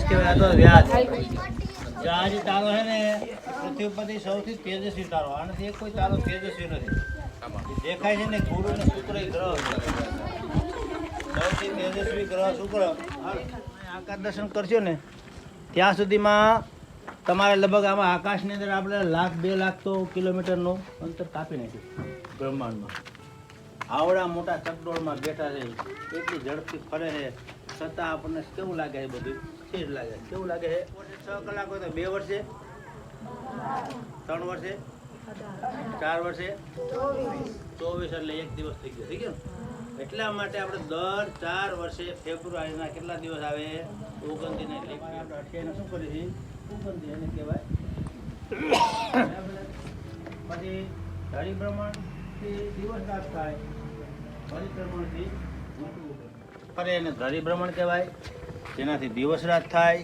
કહેવાય, આ તો વ્યાજ. વ્યાજ તારો છે ને પૃથ્વી પરથી સૌથી તેજસ્વી તારો. આનાથી એક કોઈ તારો તેજસ્વી નથી. દેખાય છે ને ગુરુ ને શુક્ર એ ગ્રહ સૌથી તેજસ્વી ગ્રહ શુક્ર. આકાશ દર્શન કરશો ને ત્યાં સુધીમાં તમારે લગભગ આમાં આકાશની અંદર આપણે 1,00,000 2 લાખ તો કિલોમીટરનું અંતર કાપી નાખ્યું બ્રહ્માંડમાં. આવડા મોટા ચકડોળમાં બેઠા છે, એટલી ઝડપથી ફરે છે, છતાં આપણને કેવું લાગે છે? બધું સ્થિર લાગે. કેવું લાગે છે? 6 કલાક હોય તો 2 વર્ષે, 3 વર્ષે, 4 વર્ષે, 24 એટલે 1 દિવસ થઈ ગયો. થઈ ગયો. એટલા માટે આપણે દર 4 વર્ષે ફેબ્રુઆરીના કેટલા દિવસ આવે? 29 એટલે આપણે 28 શું કરીએ છીએ? 29 એને કહેવાય. પછી ધરીભ્રમણથી દિવસ રાત થાય, પરિભ્રમણથી ફરે એને ધરીભ્રમણ કહેવાય. જેનાથી દિવસ રાત થાય.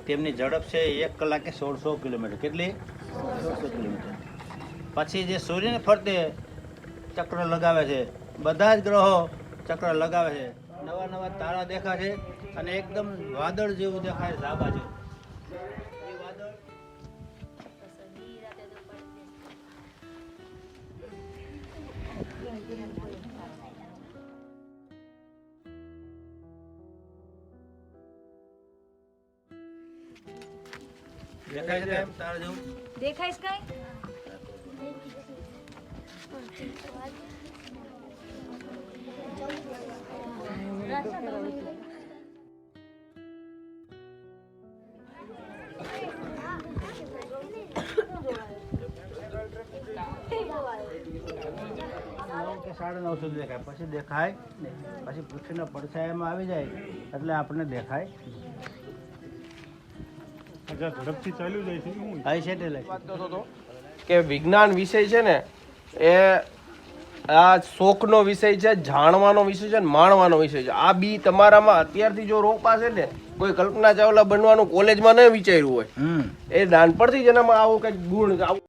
તેમની ઝડપ છે 1 કલાકે 1600 કિલોમીટર. કેટલી? 1600 કિલોમીટર. પછી જે સૂર્યને ફરતે ચક્ર લગાવે છે, બધા જ ગ્રહો ચક્ર લગાવે છે, નવા નવા તારા દેખાશે અને એકદમ વાદળ જેવું દેખાય, ધાબા જેવું. એ વાદળ દેખાય છે એમ તારા જેવું દેખાય છે કઈ? કે 9.5 સુધી દેખાય, પછી દેખાય નહીં. પછી પૃથ્વીના પડછાયામાં આવી જાય એટલે આપણને દેખાય. ઝડપથી ચાલ્યું જાય છે હાઈ છે એટલે વાત કરતો હતો કે વિજ્ઞાન વિષય છે ને એ આ શોખનો વિષય છે, જાણવાનો વિષય છે, માણવાનો વિષય છે. આ બી તમારામાં અત્યારથી જો રોપાશે ને, કોઈ કલ્પના ચાવલા બનવાનું કોલેજમાં ન વિચાર્યું હોય, એ નાનપણથી જ એનામાં આવો કંઈક ગુણ આવું